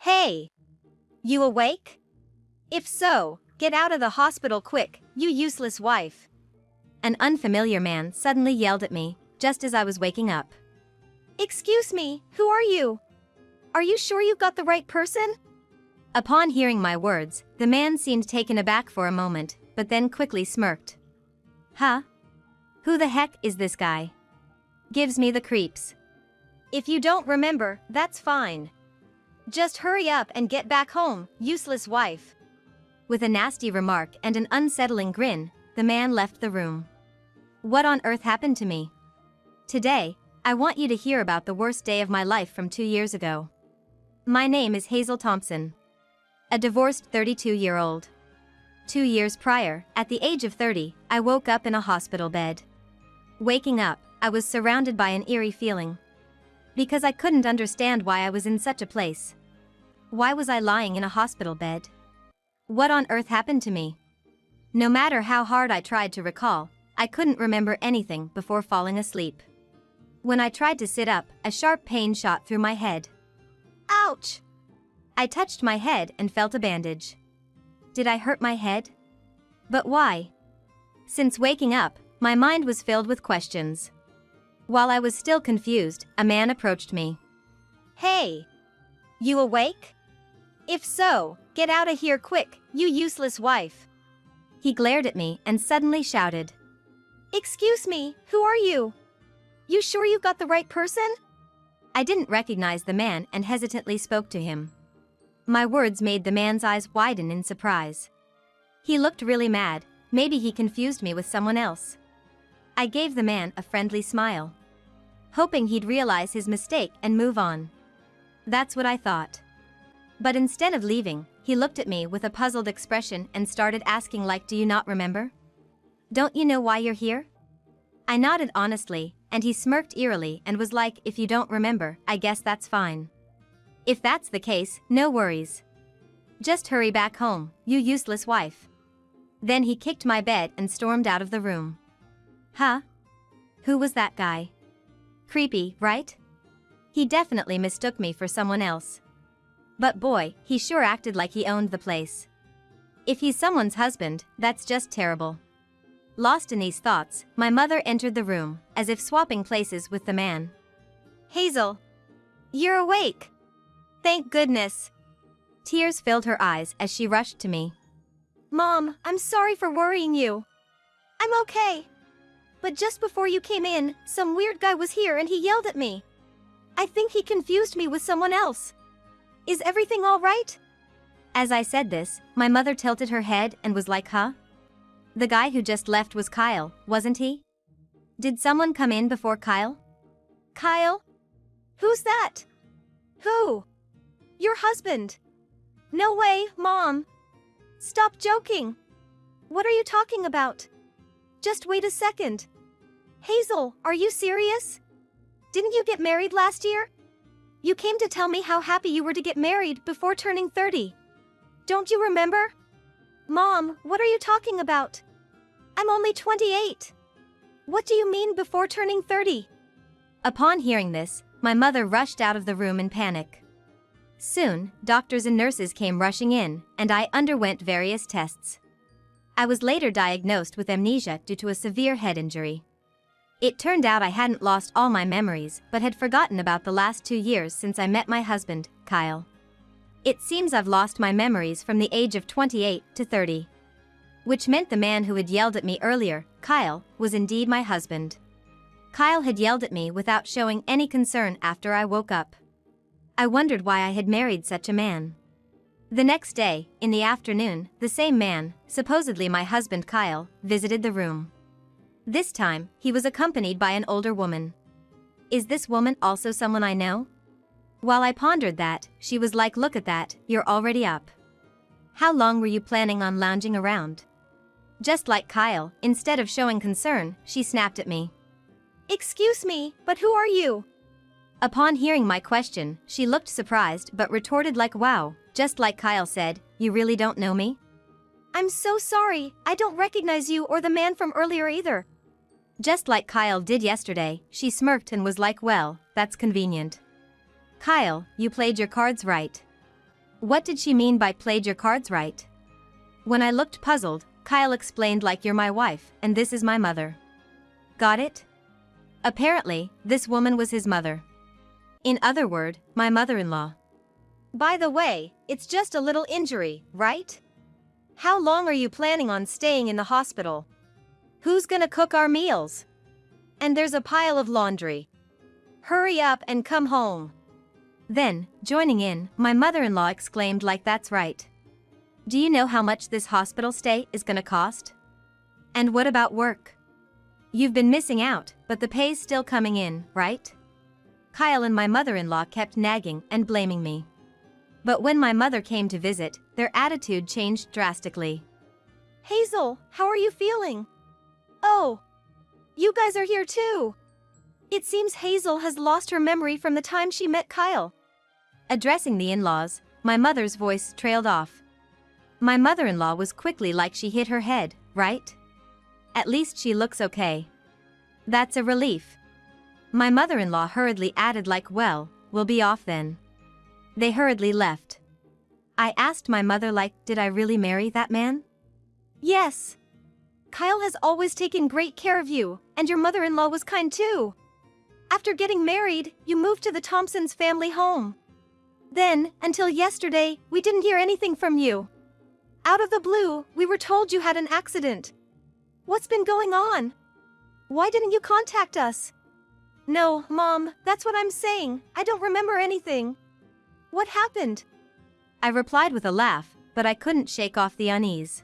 Hey! You awake? If so, get out of the hospital quick, you useless wife. An unfamiliar man suddenly yelled at me, just as I was waking up. Excuse me, who are you? Are you sure you got the right person? Upon hearing my words, the man seemed taken aback for a moment, but then quickly smirked. Huh? Who the heck is this guy? Gives me the creeps. If you don't remember, that's fine. Just hurry up and get back home, useless wife. With a nasty remark and an unsettling grin, the man left the room. What on earth happened to me? Today, I want you to hear about the worst day of my life from 2 years ago. My name is Hazel Thompson. A divorced 32-year-old. 2 years prior, at the age of 30, I woke up in a hospital bed. Waking up, I was surrounded by an eerie feeling. Because I couldn't understand why I was in such a place. Why was I lying in a hospital bed? What on earth happened to me? No matter how hard I tried to recall, I couldn't remember anything before falling asleep. When I tried to sit up, a sharp pain shot through my head. Ouch! I touched my head and felt a bandage. Did I hurt my head? But why? Since waking up, my mind was filled with questions. While I was still confused, a man approached me. Hey! You awake? If so, get out of here quick, you useless wife. He glared at me and suddenly shouted. Excuse me, who are you? You sure you got the right person? I didn't recognize the man and hesitantly spoke to him. My words made the man's eyes widen in surprise. He looked really mad, maybe he confused me with someone else. I gave the man a friendly smile, hoping he'd realize his mistake and move on. That's what I thought. But instead of leaving, he looked at me with a puzzled expression and started asking like, do you not remember? Don't you know why you're here? I nodded honestly, and he smirked eerily and was like, if you don't remember, I guess that's fine. If that's the case, no worries. Just hurry back home, you useless wife. Then he kicked my bed and stormed out of the room. Huh? Who was that guy? Creepy, right? He definitely mistook me for someone else. But boy, he sure acted like he owned the place. If he's someone's husband, that's just terrible. Lost in these thoughts, my mother entered the room, as if swapping places with the man. Hazel! You're awake! Thank goodness! Tears filled her eyes as she rushed to me. Mom, I'm sorry for worrying you. I'm okay. But just before you came in, some weird guy was here and he yelled at me. I think he confused me with someone else. Is everything all right? As I said this, my mother tilted her head and was like, huh? The guy who just left was Kyle, wasn't he? Did someone come in before Kyle? Kyle? Who's that? Who? Your husband. No way, Mom. Stop joking. What are you talking about? Just wait a second. Hazel, are you serious? Didn't you get married last year? You came to tell me how happy you were to get married before turning 30. Don't you remember? Mom, what are you talking about? I'm only 28. What do you mean before turning 30? Upon hearing this, my mother rushed out of the room in panic. Soon, doctors and nurses came rushing in, and I underwent various tests. I was later diagnosed with amnesia due to a severe head injury. It turned out I hadn't lost all my memories, but had forgotten about the last 2 years since I met my husband, Kyle. It seems I've lost my memories from the age of 28 to 30. Which meant the man who had yelled at me earlier, Kyle, was indeed my husband. Kyle had yelled at me without showing any concern after I woke up. I wondered why I had married such a man. The next day, in the afternoon, the same man, supposedly my husband Kyle, visited the room. This time, he was accompanied by an older woman. Is this woman also someone I know? While I pondered that, she was like, look at that, you're already up. How long were you planning on lounging around? Just like Kyle, instead of showing concern, she snapped at me. Excuse me, but who are you? Upon hearing my question, she looked surprised but retorted like, wow, just like Kyle said, you really don't know me? I'm so sorry, I don't recognize you or the man from earlier either. Just like Kyle did yesterday, she smirked and was like, well, that's convenient. Kyle, you played your cards right. What did she mean by played your cards right? When I looked puzzled, Kyle explained like you're my wife, and this is my mother. Got it? Apparently, this woman was his mother. In other words, my mother-in-law. By the way, it's just a little injury, right? How long are you planning on staying in the hospital? Who's gonna cook our meals? And there's a pile of laundry. Hurry up and come home. Then, joining in, my mother-in-law exclaimed like that's right. Do you know how much this hospital stay is gonna cost? And what about work? You've been missing out, but the pay's still coming in, right? Kyle and my mother-in-law kept nagging and blaming me. But when my mother came to visit, their attitude changed drastically. Hazel, how are you feeling? Oh, you guys are here too. It seems Hazel has lost her memory from the time she met Kyle. Addressing the in-laws, my mother's voice trailed off. My mother-in-law was quickly like she hit her head, right? At least she looks okay. That's a relief. My mother-in-law hurriedly added like well, we'll be off then. They hurriedly left. I asked my mother like, did I really marry that man? Yes. Kyle has always taken great care of you, and your mother-in-law was kind too. After getting married, you moved to the Thompsons' family home. Then, until yesterday, we didn't hear anything from you. Out of the blue, we were told you had an accident. What's been going on? Why didn't you contact us? No, Mom, that's what I'm saying. I don't remember anything. What happened? I replied with a laugh, but I couldn't shake off the unease.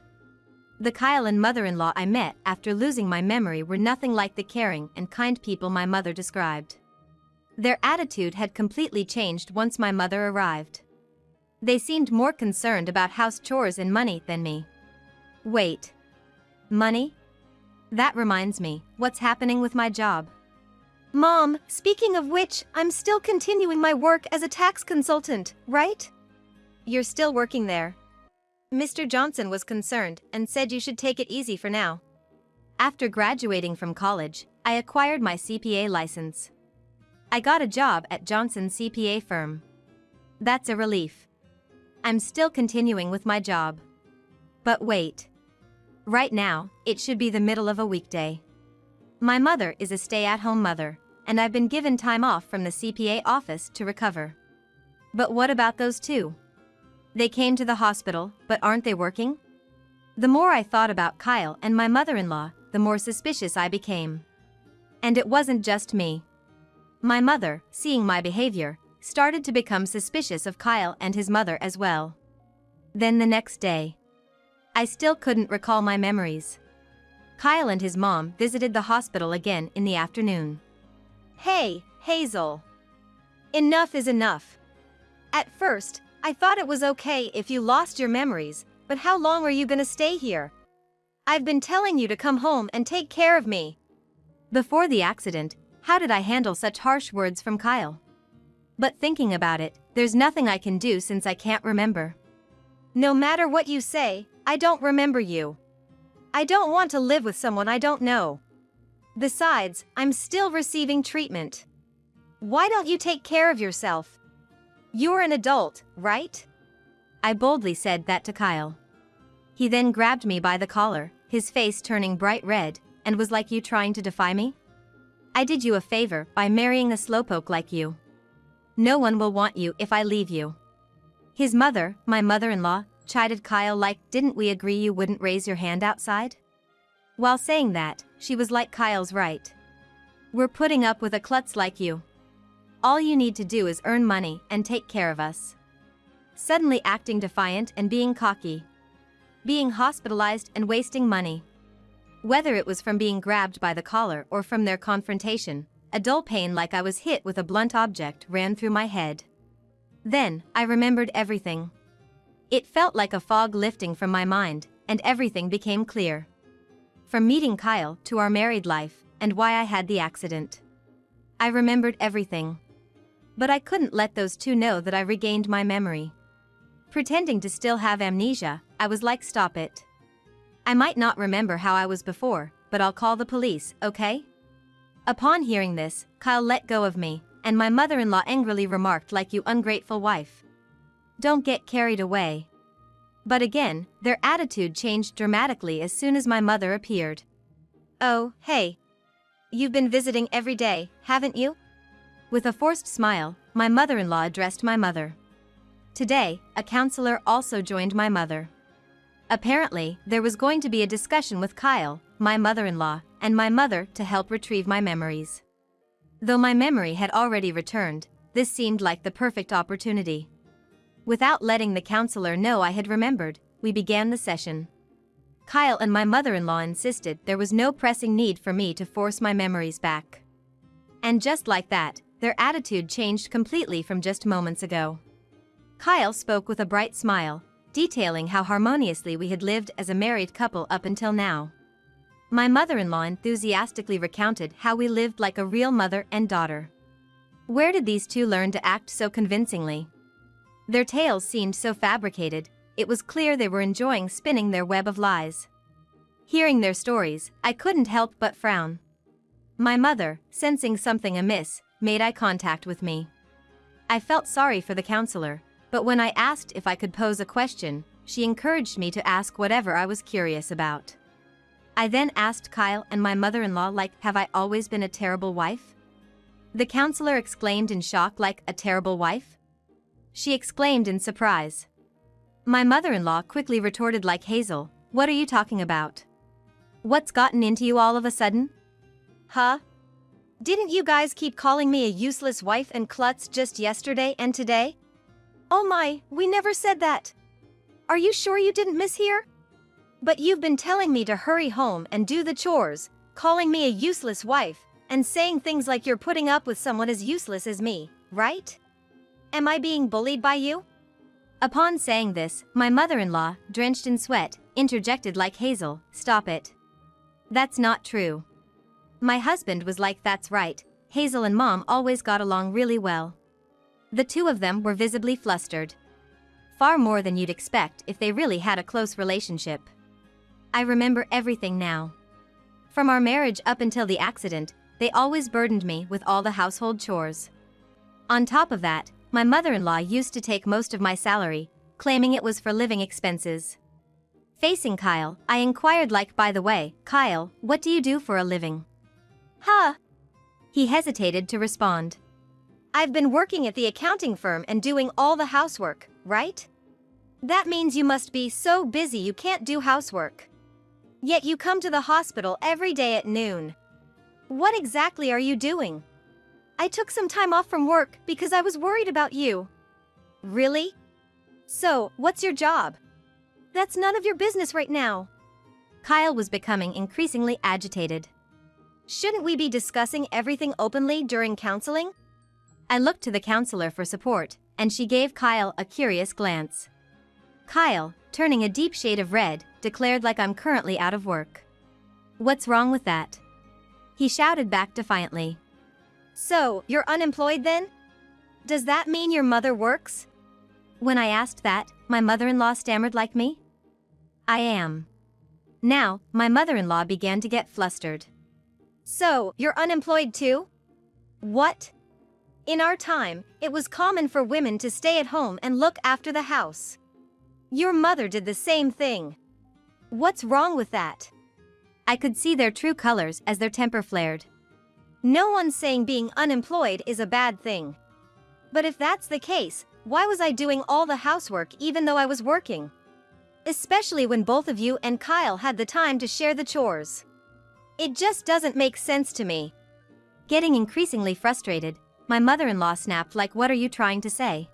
The Kyle and mother-in-law I met after losing my memory were nothing like the caring and kind people my mother described. Their attitude had completely changed once my mother arrived. They seemed more concerned about house chores and money than me. Wait. Money? That reminds me, what's happening with my job? Mom, speaking of which, I'm still continuing my work as a tax consultant, right? You're still working there. Mr. Johnson was concerned and said you should take it easy for now. After graduating from college, I acquired my CPA license. I got a job at Johnson's CPA firm. That's a relief. I'm still continuing with my job. But wait. Right now, it should be the middle of a weekday. My mother is a stay-at-home mother, and I've been given time off from the CPA office to recover. But what about those two? They came to the hospital, but aren't they working? The more I thought about Kyle and my mother-in-law, the more suspicious I became. And it wasn't just me. My mother, seeing my behavior, started to become suspicious of Kyle and his mother as well. Then the next day, I still couldn't recall my memories. Kyle and his mom visited the hospital again in the afternoon. Hey, Hazel. Enough is enough. At first, I thought it was okay if you lost your memories, but how long are you gonna stay here? I've been telling you to come home and take care of me. Before the accident, how did I handle such harsh words from Kyle? But thinking about it, there's nothing I can do since I can't remember. No matter what you say, I don't remember you. I don't want to live with someone I don't know. Besides, I'm still receiving treatment. Why don't you take care of yourself? You're an adult, right? I boldly said that to Kyle. He then grabbed me by the collar, his face turning bright red, and was like, you trying to defy me? I did you a favor by marrying a slowpoke like you. No one will want you if I leave you. His mother, my mother-in-law, chided Kyle like, didn't we agree you wouldn't raise your hand outside? While saying that, she was like, Kyle's right. We're putting up with a klutz like you. All you need to do is earn money and take care of us. Suddenly acting defiant and being cocky. Being hospitalized and wasting money. Whether it was from being grabbed by the collar or from their confrontation, a dull pain like I was hit with a blunt object ran through my head. Then, I remembered everything. It felt like a fog lifting from my mind, and everything became clear. From meeting Kyle to our married life, and why I had the accident. I remembered everything. But I couldn't let those two know that I regained my memory. Pretending to still have amnesia, I was like, stop it. I might not remember how I was before, but I'll call the police, okay? Upon hearing this, Kyle let go of me, and my mother-in-law angrily remarked like, you ungrateful wife. don't get carried away. But again, their attitude changed dramatically as soon as my mother appeared. Oh, hey. You've been visiting every day, haven't you? With a forced smile, my mother-in-law addressed my mother. Today, a counselor also joined my mother. Apparently, there was going to be a discussion with Kyle, my mother-in-law, and my mother to help retrieve my memories. Though my memory had already returned, this seemed like the perfect opportunity. Without letting the counselor know I had remembered, we began the session. Kyle and my mother-in-law insisted there was no pressing need for me to force my memories back. And just like that, their attitude changed completely from just moments ago. Kyle spoke with a bright smile, detailing how harmoniously we had lived as a married couple up until now. My mother-in-law enthusiastically recounted how we lived like a real mother and daughter. Where did these two learn to act so convincingly? Their tales seemed so fabricated, it was clear they were enjoying spinning their web of lies. Hearing their stories, I couldn't help but frown. My mother, sensing something amiss, made eye contact with me. I felt sorry for the counselor, but when I asked if I could pose a question, she encouraged me to ask whatever I was curious about. I then asked Kyle and my mother-in-law have I always been a terrible wife? The counselor exclaimed in shock a terrible wife? She exclaimed in surprise. My mother-in-law quickly retorted Hazel, what are you talking about? What's gotten into you all of a sudden? Huh? Didn't you guys keep calling me a useless wife and klutz just yesterday and today? Oh my, we never said that. Are you sure you didn't mishear? But you've been telling me to hurry home and do the chores, calling me a useless wife, and saying things like you're putting up with someone as useless as me, right? Am I being bullied by you? Upon saying this, my mother-in-law, drenched in sweat, interjected Hazel, stop it. That's not true. My husband was that's right, Hazel and Mom always got along really well. The two of them were visibly flustered. Far more than you'd expect if they really had a close relationship. I remember everything now. From our marriage up until the accident, they always burdened me with all the household chores. On top of that, my mother-in-law used to take most of my salary, claiming it was for living expenses. Facing Kyle, I inquired by the way, Kyle, what do you do for a living? Huh? He hesitated to respond. I've been working at the accounting firm and doing all the housework, right? That means you must be so busy you can't do housework. Yet you come to the hospital every day at noon. What exactly are you doing? I took some time off from work because I was worried about you. Really? So, what's your job? That's none of your business right now. Kyle was becoming increasingly agitated. Shouldn't we be discussing everything openly during counseling? I looked to the counselor for support, and she gave Kyle a curious glance. Kyle, turning a deep shade of red, declared I'm currently out of work. What's wrong with that? He shouted back defiantly. So, you're unemployed then? Does that mean your mother works? When I asked that, my mother-in-law stammered like me. I am. Now, my mother-in-law began to get flustered. So, you're unemployed too? What? In our time, it was common for women to stay at home and look after the house. Your mother did the same thing. What's wrong with that? I could see their true colors as their temper flared. No one's saying being unemployed is a bad thing. But if that's the case, why was I doing all the housework even though I was working? Especially when both of you and Kyle had the time to share the chores. It just doesn't make sense to me. Getting increasingly frustrated, my mother-in-law snapped what are you trying to say?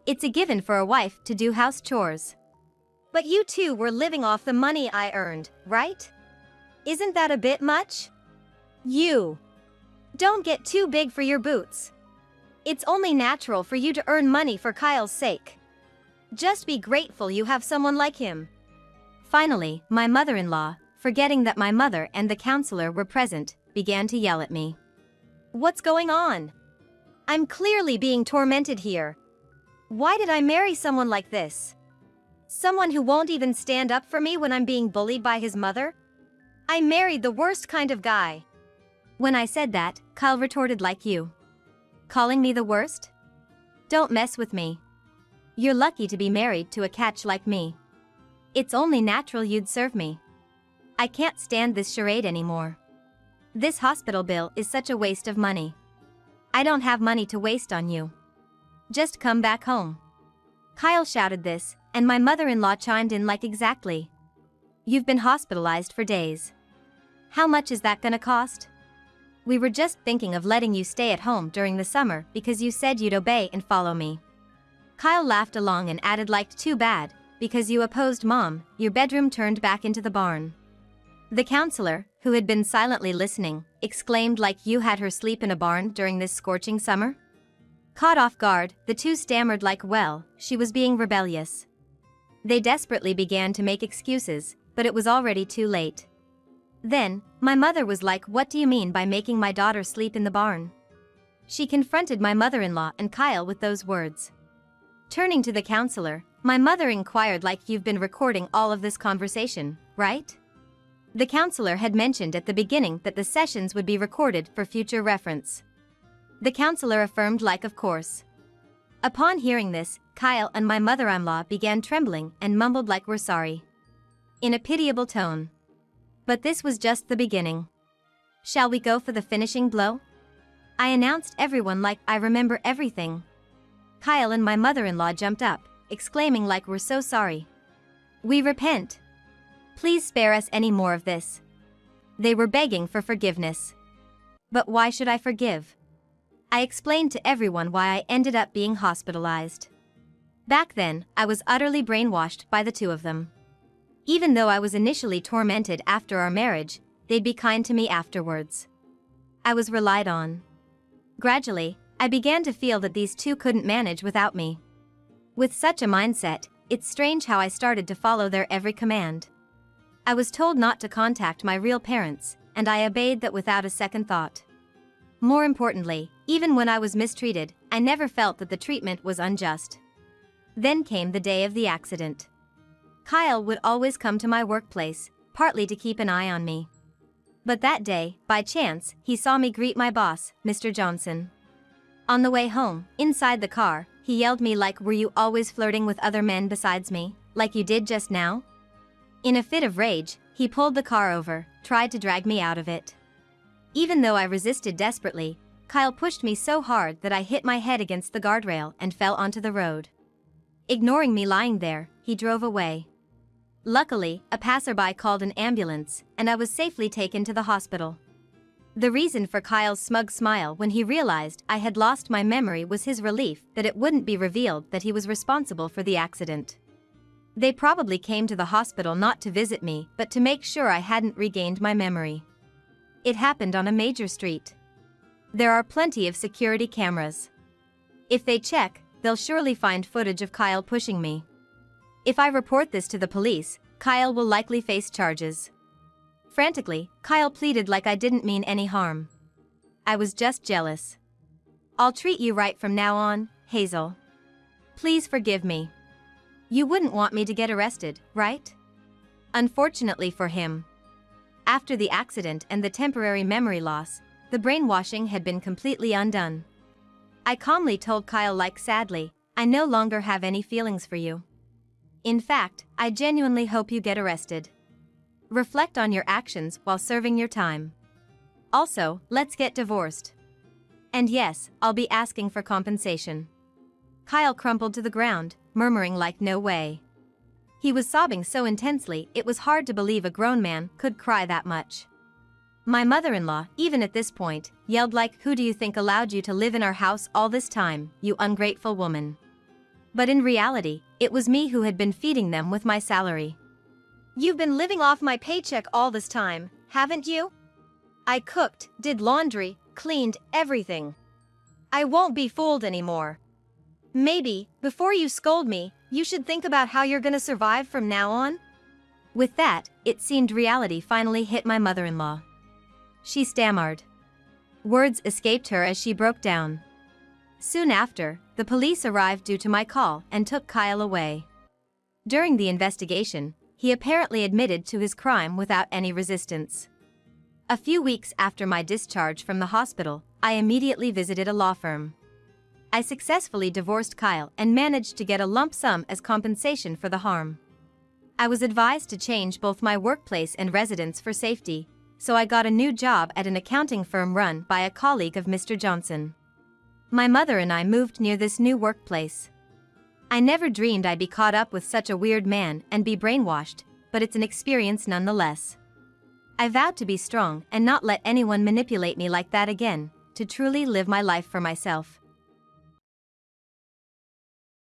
It's a given for a wife to do house chores. But you two were living off the money I earned, right? Isn't that a bit much? You. Don't get too big for your boots. It's only natural for you to earn money for Kyle's sake. Just be grateful you have someone like him. Finally, my mother-in-law, forgetting that my mother and the counselor were present, began to yell at me. What's going on? I'm clearly being tormented here. Why did I marry someone like this? Someone who won't even stand up for me when I'm being bullied by his mother? I married the worst kind of guy. When I said that, Kyle retorted you. Calling me the worst? Don't mess with me. You're lucky to be married to a catch like me. It's only natural you'd serve me. I can't stand this charade anymore. This hospital bill is such a waste of money. I don't have money to waste on you. Just come back home." Kyle shouted this, and my mother-in-law chimed in like, "Exactly. You've been hospitalized for days. How much is that gonna cost? We were just thinking of letting you stay at home during the summer because you said you'd obey and follow me." Kyle laughed along and added like, "Too bad, because you opposed Mom, your bedroom turned back into the barn." The counselor, who had been silently listening, exclaimed like, "You had her sleep in a barn during this scorching summer?" Caught off guard, the two stammered like, "Well, she was being rebellious." They desperately began to make excuses, but it was already too late. Then, my mother was like, "What do you mean by making my daughter sleep in the barn?" She confronted my mother-in-law and Kyle with those words. Turning to the counselor, my mother inquired like, "You've been recording all of this conversation, right?" The counselor had mentioned at the beginning that the sessions would be recorded for future reference. The counselor affirmed like, "Of course." Upon hearing this, Kyle and my mother-in-law began trembling and mumbled like, "We're sorry," in a pitiable tone. But this was just the beginning. "Shall we go for the finishing blow?" I announced everyone like, "I remember everything." Kyle and my mother-in-law jumped up, exclaiming like, "We're so sorry. We repent. Please spare us any more of this." They were begging for forgiveness. But why should I forgive? I explained to everyone why I ended up being hospitalized. Back then, I was utterly brainwashed by the two of them. Even though I was initially tormented after our marriage, they'd be kind to me afterwards. I was relied on. Gradually, I began to feel that these two couldn't manage without me. With such a mindset, it's strange how I started to follow their every command. I was told not to contact my real parents, and I obeyed that without a second thought. More importantly, even when I was mistreated, I never felt that the treatment was unjust. Then came the day of the accident. Kyle would always come to my workplace, partly to keep an eye on me. But that day, by chance, he saw me greet my boss, Mr. Johnson. On the way home, inside the car, he yelled me like, "Were you always flirting with other men besides me, like you did just now?" In a fit of rage, he pulled the car over, tried to drag me out of it. Even though I resisted desperately, Kyle pushed me so hard that I hit my head against the guardrail and fell onto the road. Ignoring me lying there, he drove away. Luckily, a passerby called an ambulance, and I was safely taken to the hospital. The reason for Kyle's smug smile when he realized I had lost my memory was his relief that it wouldn't be revealed that he was responsible for the accident. They probably came to the hospital not to visit me, but to make sure I hadn't regained my memory. It happened on a major street. There are plenty of security cameras. If they check, they'll surely find footage of Kyle pushing me. If I report this to the police, Kyle will likely face charges. Frantically, Kyle pleaded like I didn't mean any harm. I was just jealous. "I'll treat you right from now on, Hazel. Please forgive me. You wouldn't want me to get arrested, right?" Unfortunately for him, after the accident and the temporary memory loss, the brainwashing had been completely undone. I calmly told Kyle like, "Sadly, I no longer have any feelings for you. In fact, I genuinely hope you get arrested. Reflect on your actions while serving your time. Also, let's get divorced. And yes, I'll be asking for compensation." Kyle crumpled to the ground, murmuring like, "No way." He was sobbing so intensely it was hard to believe a grown man could cry that much. My mother-in-law, even at this point, yelled like, "Who do you think allowed you to live in our house all this time, you ungrateful woman?" But in reality, it was me who had been feeding them with my salary. "You've been living off my paycheck all this time, haven't you? I cooked, did laundry, cleaned everything. I won't be fooled anymore. Maybe, before you scold me, you should think about how you're gonna survive from now on." With that, it seemed reality finally hit my mother-in-law. She stammered. Words escaped her as she broke down. Soon after, the police arrived due to my call and took Kyle away. During the investigation, he apparently admitted to his crime without any resistance. A few weeks after my discharge from the hospital, I immediately visited a law firm. I successfully divorced Kyle and managed to get a lump sum as compensation for the harm. I was advised to change both my workplace and residence for safety, so I got a new job at an accounting firm run by a colleague of Mr. Johnson. My mother and I moved near this new workplace. I never dreamed I'd be caught up with such a weird man and be brainwashed, but it's an experience nonetheless. I vowed to be strong and not let anyone manipulate me like that again, to truly live my life for myself.